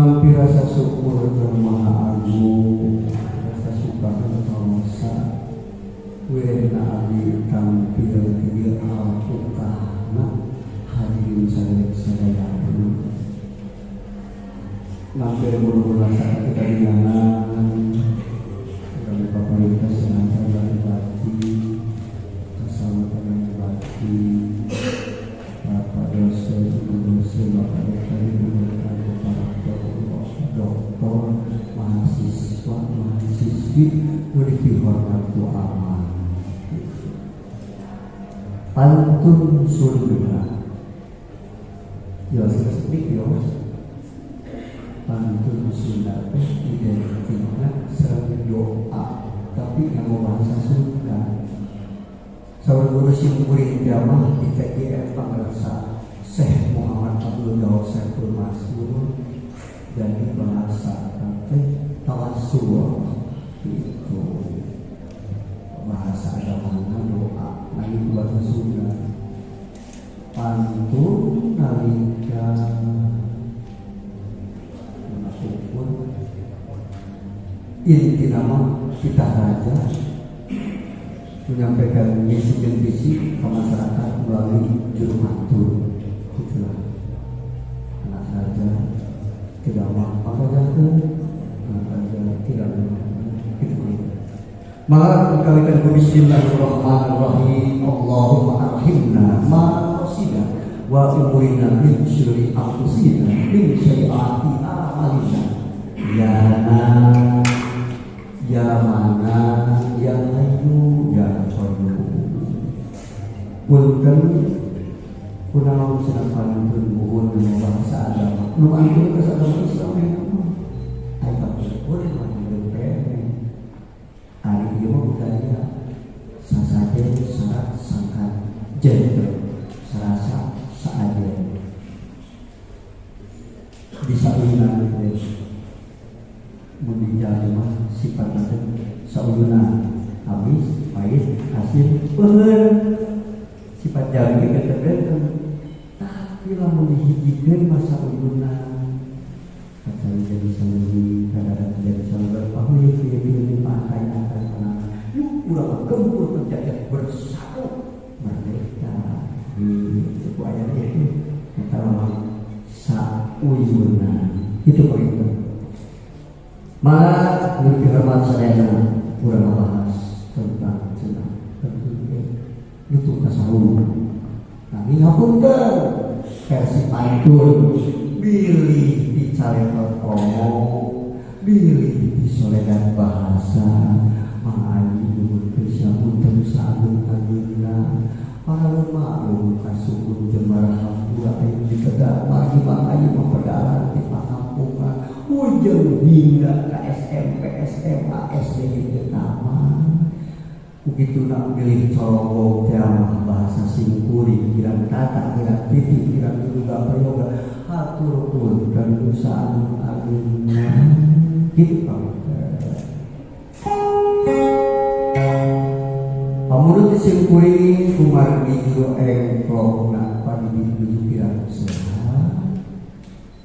Mengampi rasa syukur yang maha agung, rasa suka berdosa, wirena abdi tampil di al-fukahna hadirin sadaya nampil mula-mula saat kita dinangan kami paparintas sengaja dari bati bersama dengan bati Bapak dosen, Ibu dosen, Bapak dosen, doktor, mahasiswa, mahasiswi, memiliki hormat aman. Pantun surga, ya sedikit ya. Pantun surga identiknya serang doa, tapi yang bahasa Sunda. Saudara guru simpurin jamaah di TGF Pangersa Syekh Muhammad Abdul Daud Saiful Mas'ud dan bahasa tawassul itu bahasa agamanya doa lagi bahasa Sunda. Pantun nalika menakupun inti nama kita raja menyampaikan misi dan visi ke masyarakat melalui juru matur. Itulah anak raja tidak mampu raja tidak itu. Maka kalian Bismillahirrahmanirrahim. Allahumma arhimna ma'asina wa umurina min syurri anfusina min syai'ati a'malina ya na ya mana ya hayyu ya qayyum. Punten kunaon sedang pun bahasa agama nu antun ke agama Islam ai pun mah pene ari ieu mah budaya sasaje syarat sangkat jenderal sarasa saaje bisa ulinan mun jalma sifat nanti sauyuna habis pahit hasil peuheun sifat jalmi ketedeun tapi lamun dihijikeun masa uyuna kata jadi sauri kadang jadi sauri pahit pilih pantai akan menang yuk urang gembur terjadi bersatu merdeka itu ayat itu kata lama sauyuna itu poin. Maka lebih hormat saya kurang membahas tentang senang itu kasahul. Kami ngapunten versi pantun bilih di calepot omong bilih di soledan bahasa mengaji dulu kesyapunten sagung agungna para maklum kasubun jemar hafura yang dikedak bagi makanya memperdalam di pangampungan ujung hingga ke SMP, SMA, SD itu nama. Begitu nak pilih colong tema bahasa singkuri, kirang tata, kirang titik, kirang juga prayoga, hatur pun dan dosa agungnya. Gitu kamu. Pamunut singkuri kumar bijo engklok nak padi bijo kirang usaha.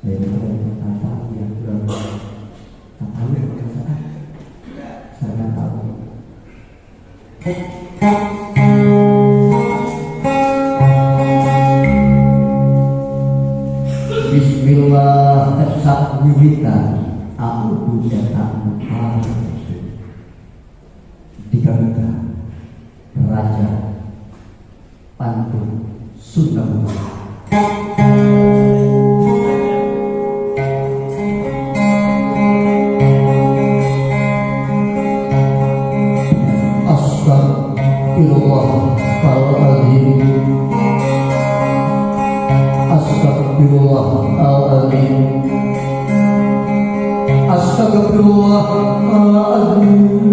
Dan kata yang kurang tahu yang berkata saya tahu. Bismillah tetap wiwitan aku cetak muka dikarenakan raja pantun Sunda Astagfirullahaladzim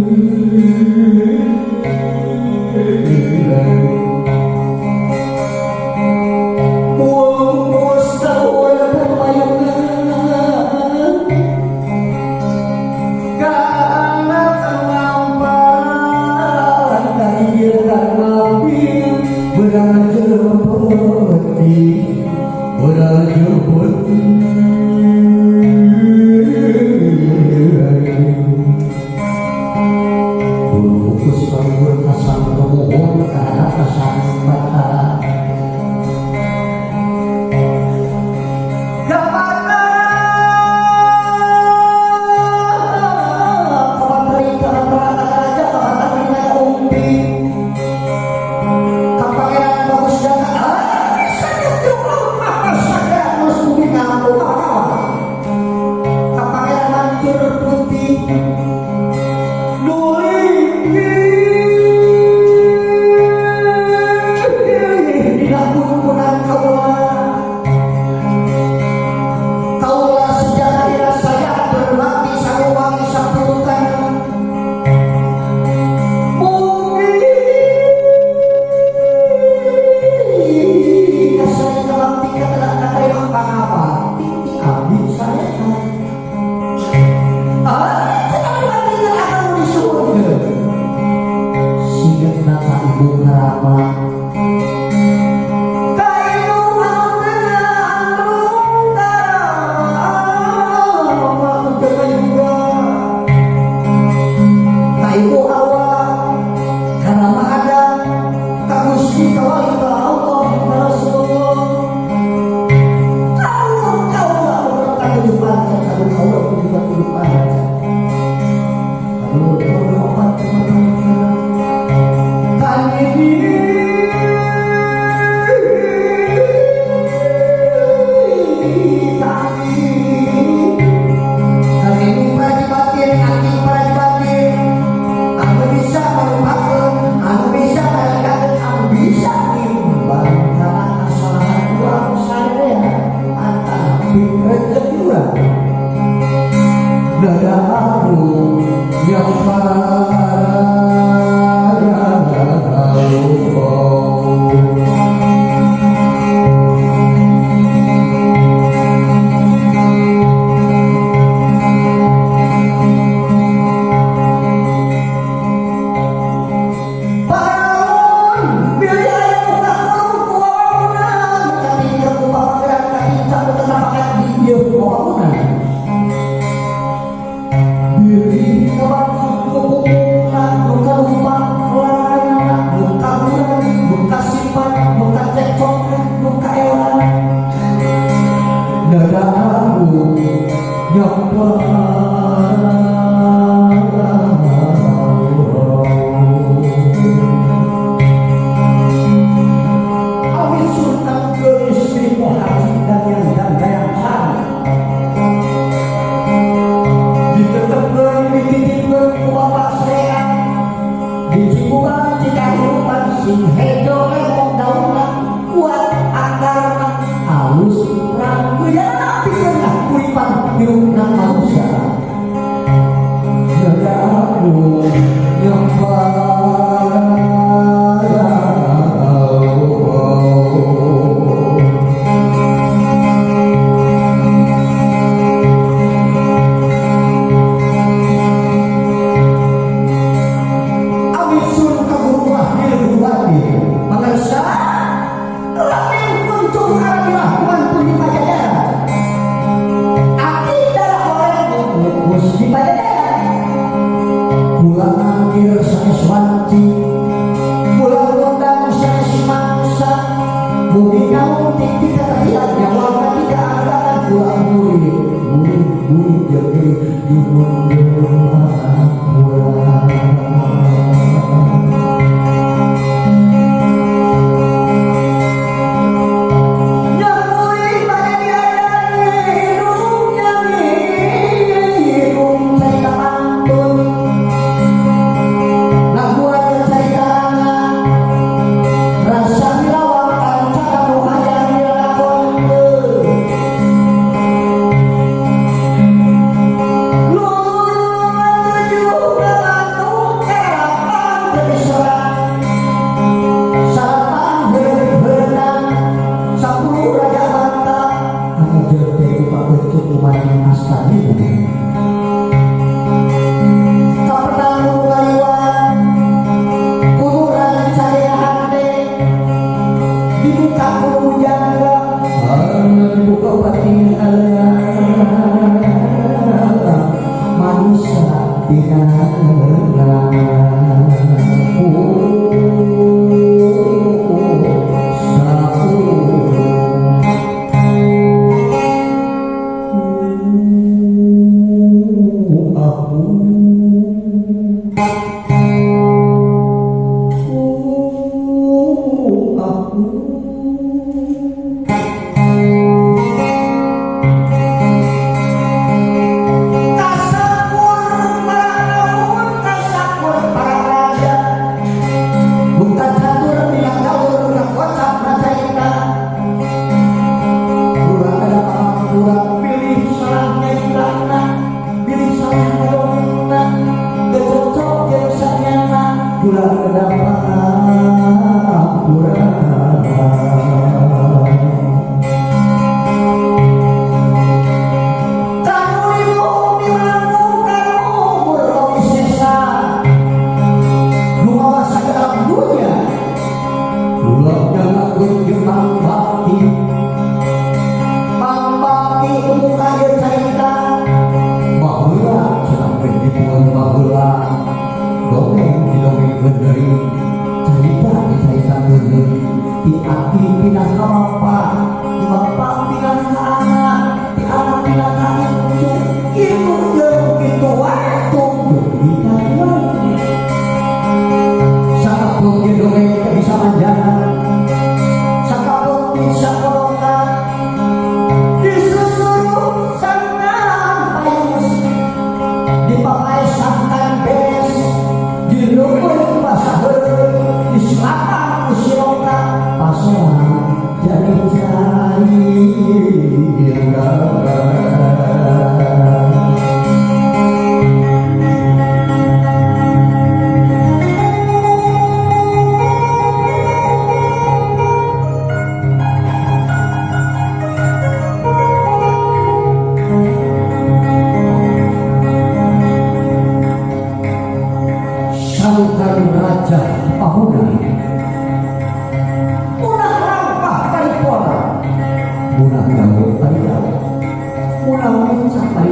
kalau Allah juga kehidupan. Lalu berobat teman-teman. Kali ini dadaku yang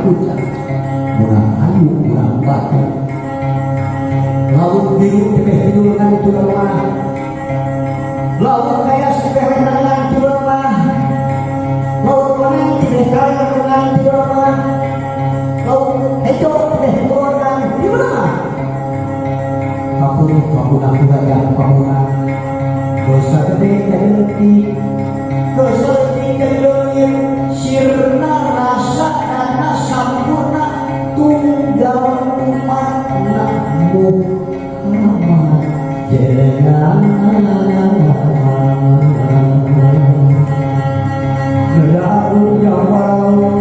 hujan, murah kayu, murah batu. Laut biru dibehulkan itu lemah, laut kaya seperenangan itu lemah, laut menang dibehulkan itu lemah, laut hijau dibehulkan itu lemah. Kapun kapunan budaya kapunan, dosa gede dari leti, dosa gede dari leuwih, sirna rasa dana sampurna tunggal umatna Muhammad jenengan Nadaun ya walun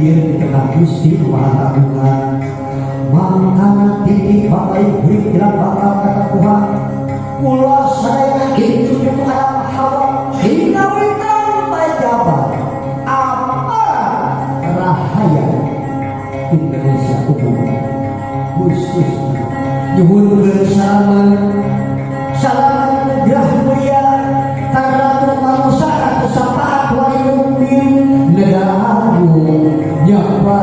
ya di tengah Gusti Maha Agungan mangkana titik bapak ibu bilang bakal kata Tuhan kula saya itu Tuhan hawa hingga sampai jabat apa rahaya Indonesia umum khusus nyuhun bersama salam gerah mulia karena manusia atau sapaat walimuddin nedahu nyapa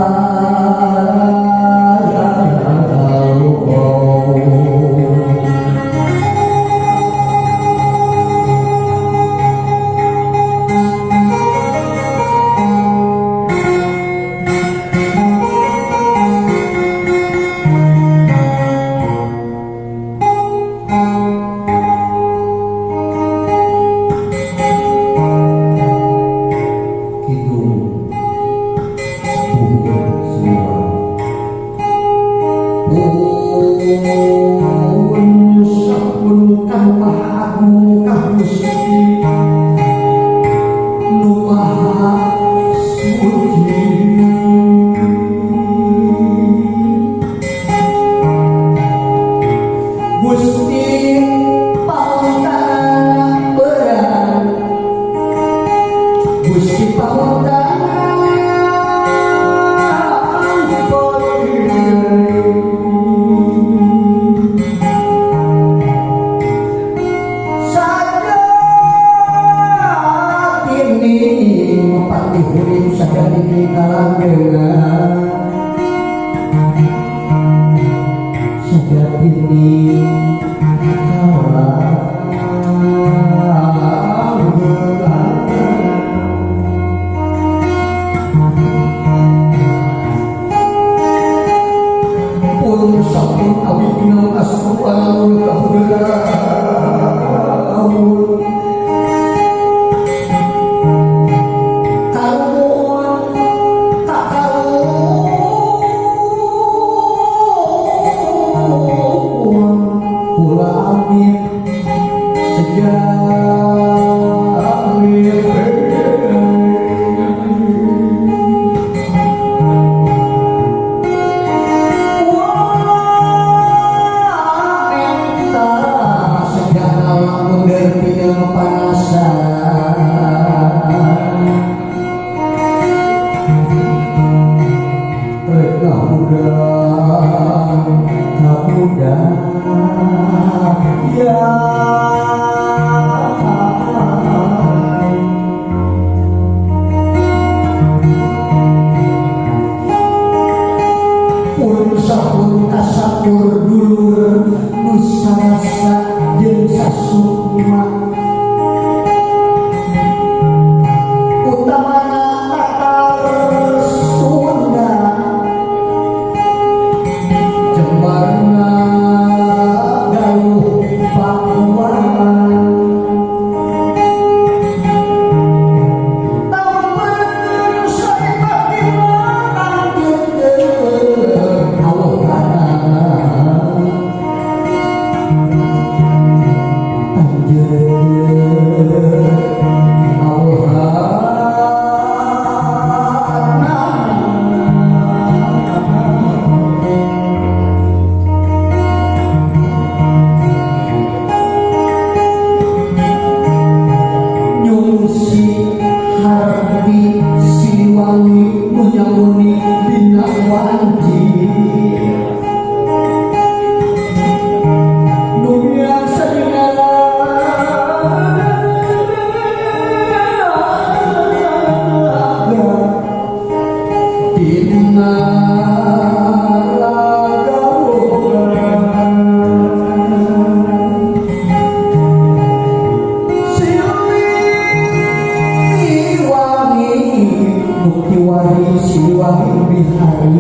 Siliwangi bihari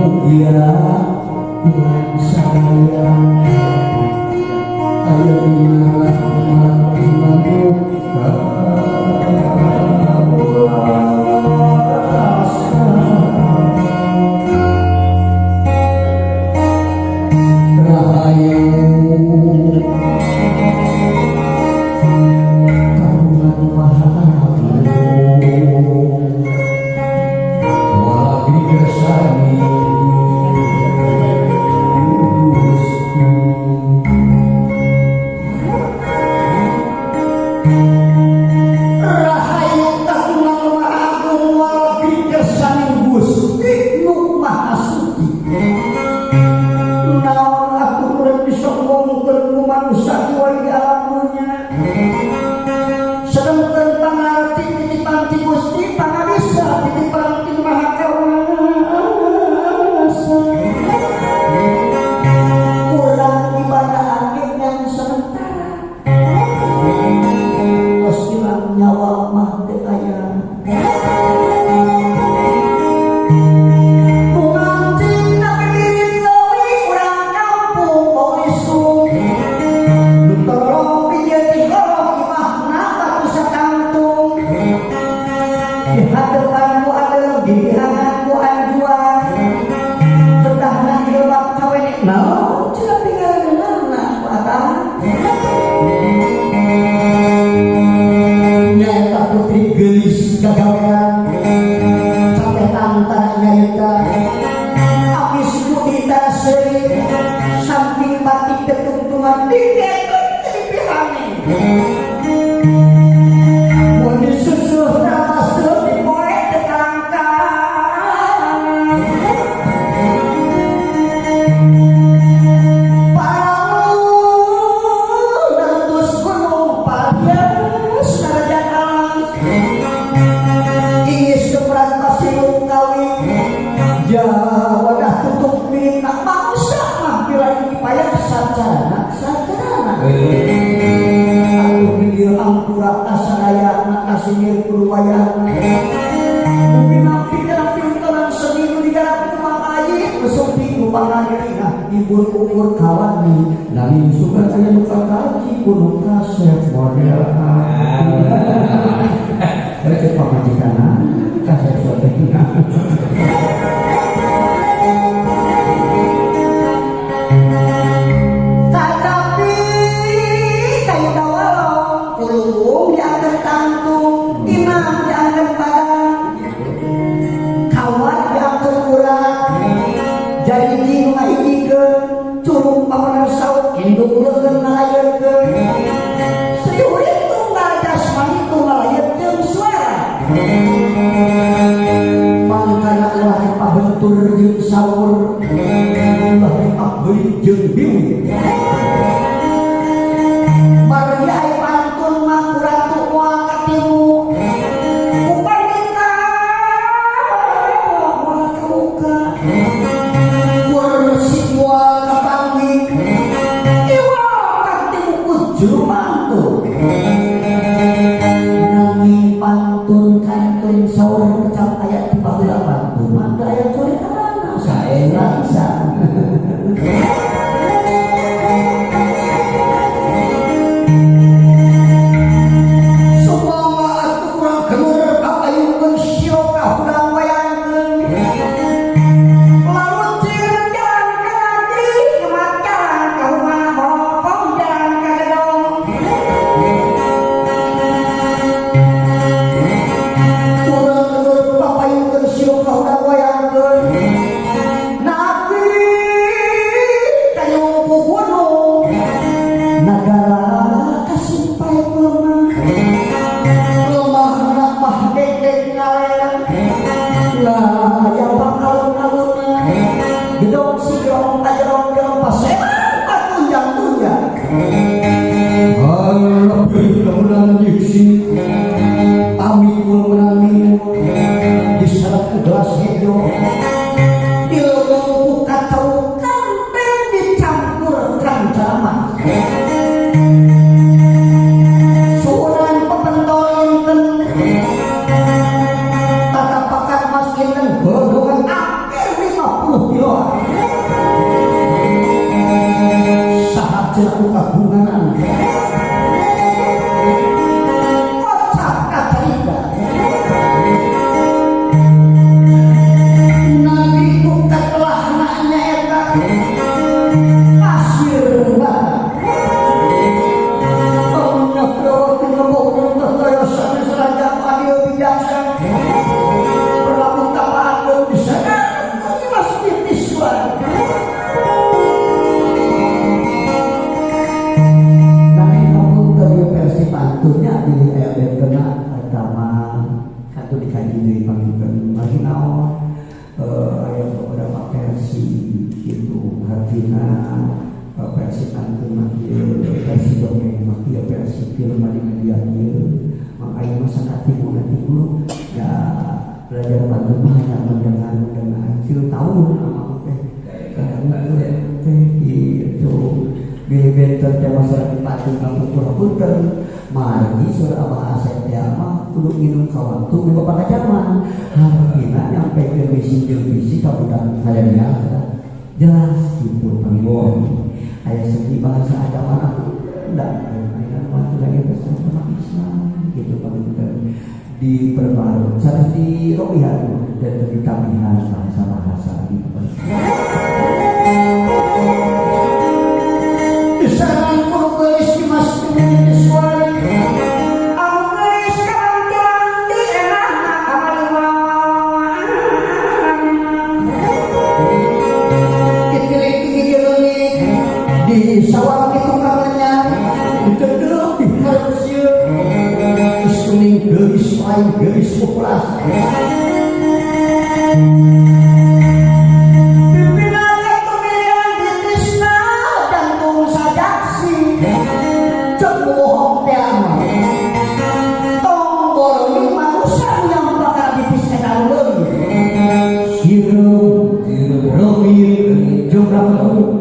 mugia Tuhan saya ayo dinalah mamuka rahayu karunan maha umur kawan nih nami suka saya lupa kaki kuno kaset model receh pamajikan kaset soteknya tetapi kayu dawalong kulung diangkat tantung imam diangkat badan kawan diangkat kurang jadi lima ke curung pamanah saut induk leukeun ngalayeutkeun seriurit tunggal jasmani tunggal layeutkeun suara mangkana ulah pabentur jeung saur ulah pabeulit jeung biwit bari aya pantun mah kurang moal katimu upah kita moal kamuka Jumantu nami pantun kantun saur kecap ayat 38 maka ayat sore karana saya rasa semua aku kurang gelur apayunkeun siokah urang wayangkeun lalu jalan ke lagi kemakan kau mana bokong jalan ke gedong kurang gelur apayunkeun siokah urang wayangkeun nabi jadi panggilkan lagi naon ada beberapa versi gitu artinya versi pantun makieu versi dongeng makieu versi film di media ieu makanya masyarakat timur ya belajar pantun mah hanya mendengar hasil tahun sama teh gitu bila benter teh masyarakat pantun kampung-kampung mari surah bahasa teh mah kudu minum ka waktu minggu pada zaman harina nyampe ke misi ka budak sadaya jelas gitu panggilan aya segi bahasa agama ndak aya mah lagi bahasa Islam gitu panggilan diperbarui sareng di rohiyah dan ditambahan bahasa-bahasa gitu sareng kudu geus dimaskeun suara di sawah itu kamarnya dicedek di harusnya kuning gelis lain gelis populas pimpinannya pemilihan di Tisna jantung sajaksi cek bohong tiama tombol ini manusia yang bakal dipisahkan lagi sirup romil jumlah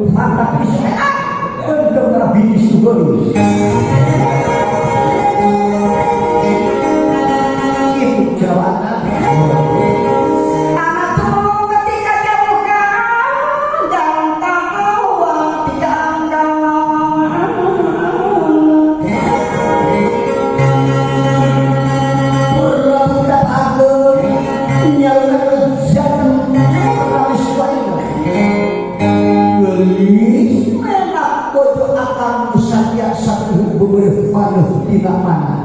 mata pisah untuk bini sugelis itu jawaban anak tuh ketika jauhkan dan tahu tidak andal berbudak agung nyalakan jantung ramis lain gelis menak bodoh akan usahanya satu beberapa panuh tidak mana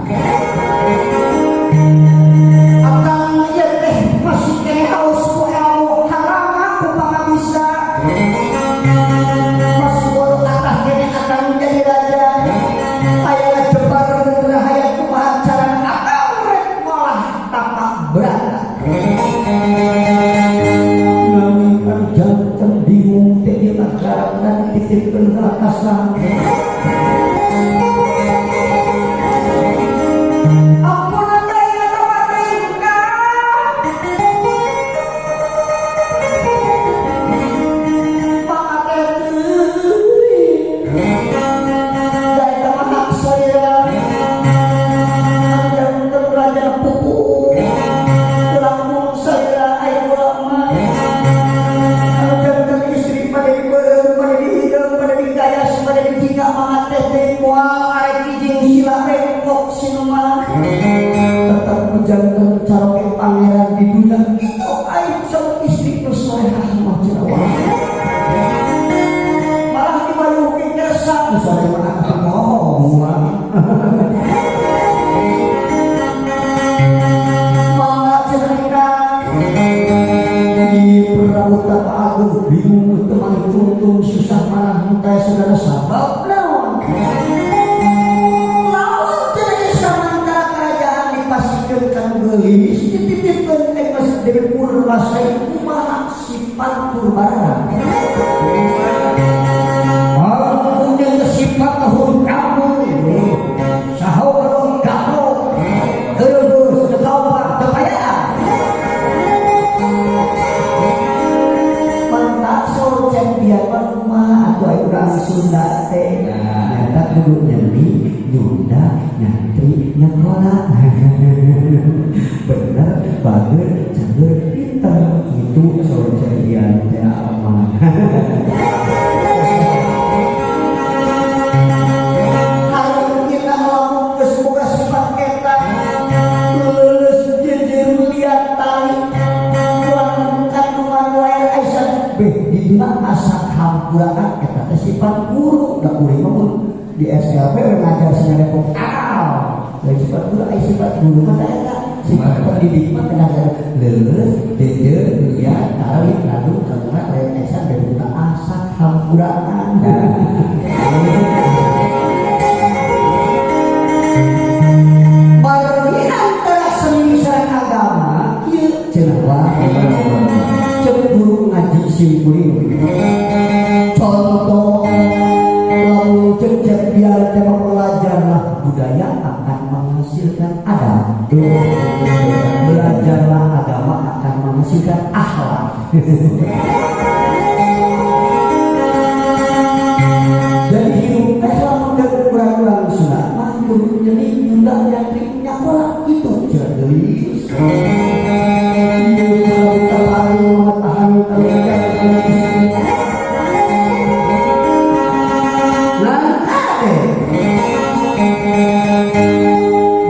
akan ya teh masih kena haus ku ilmu haram aku bakal bisa masih bodoh atas kene akan menjadi raja ayalah jebar dan hayat kumaha cara akan rek malah tapak berada namikan jantan bingung teh masyarakat dan titipkan kelakasan tetap menjalankan cara pangeran di dunia itu aib sama istri bersolehah semua jerawat malah dibayukin kerasa misalnya mana ngomong malah cerita di perahutan agung bingung teman tuntung susah marah minta saudara sabab lawan kan gelis dititipkan emas dari purba saya kumaha sifat purbarang malah punya sifat tahun kamu sahur kamu terus ketawa kekayaan mantak sorcen biar rumah atau orang Sunda teh nyata kudu nyeri nyunda nyantri nyekola bener bager cager pinter itu sorjaian teh aman kalau kita mau kesemoga sifat kita lulus jejer lihat tali tuan kandungan lahir Aisyah dina asak hampurakan kita sifat guru dah kuring maupun di SLP mengajar senada vokal dari sifat guru mata eta sifat pendidik mah tenaga leuleus jejer lihat tali lalu kandungan lahir Aisyah dan dina asak hampurakan Bagi antara seni agama cenah cek guru ngaji simkuring contoh lalu cek biar tema belajar budaya akan menghasilkan adab, belajarlah agama akan menghasilkan akhlak. Jadi hidup lamun kurang-kurang sunat mah kudu jadi nyunda yang nyakola itu jelis.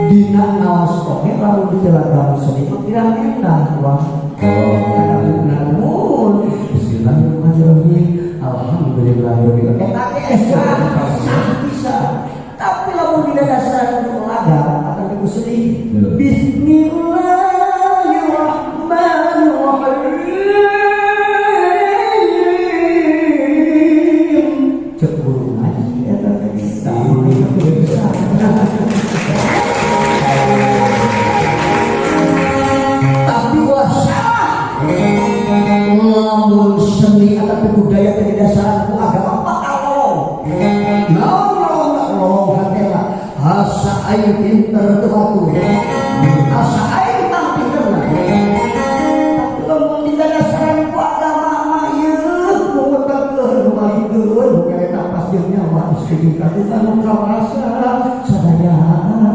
Dina nawas oke lalu dijelaskan seni kirang enak wah namun bismillahirrahmanirrahim alhamdulillahirobbilalamin enak bisa tapi lalu tidak dasar olahraga akan dikusuri bismillahirrahmanirrahim ceburu ngaji eta bisa tapi wasalah lamun seni atau budaya berdasarkan agama bakal nolong hatela asa aing pinter teu batur asa aing tang pinter tapi lamun berdasarkan agama mah ieu muter-muter rumahikeun kereta pas jeung nyawa istri kadukan kawasa sadayana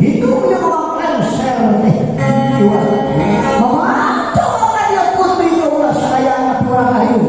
itu punya orang Lengser nih mama coba tanya putri coba saya anak orang ayu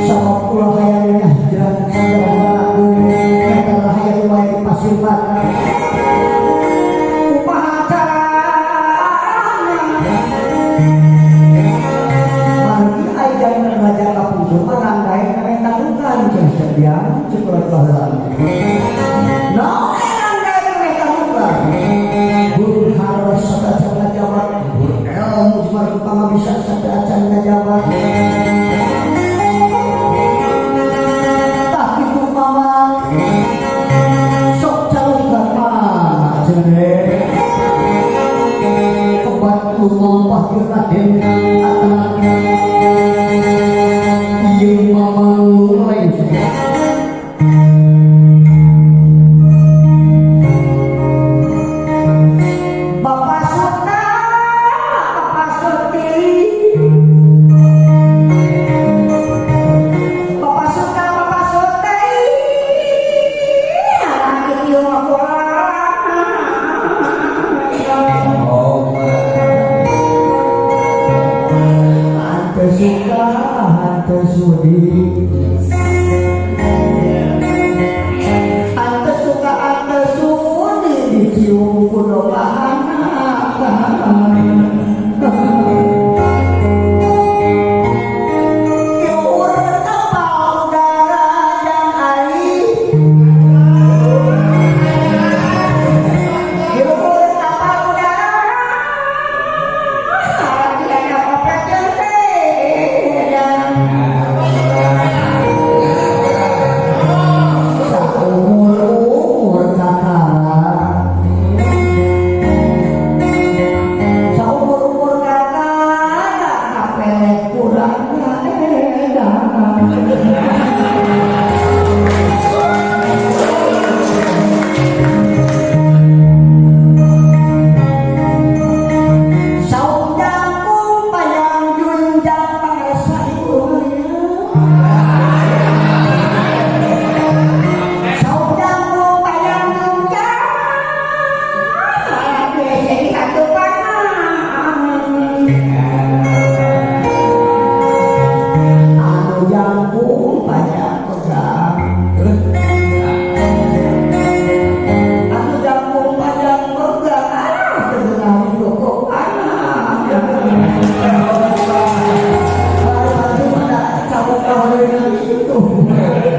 Sama pulau hayalnya jalan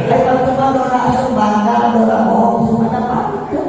Kalau cuma dora sembangga, dora bohong, semuanya pantun.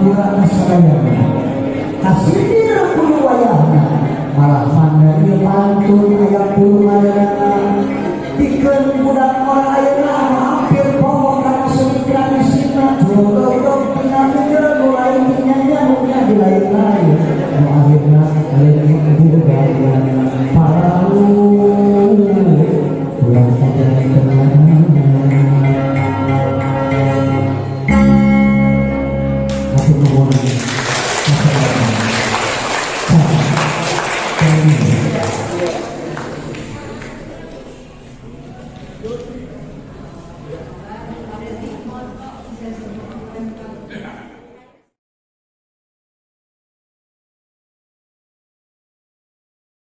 kurang sadaya kasih dia kudu wayahna malah mana dia pantun aya kudu madana dikeun budak orang ayeuna anu hampir poho kana seni tradisina jodoh pindah mulai nyanyi mulai di lain-lain nu akhirna lain budaya paralu pulang saja kemana aku nuhun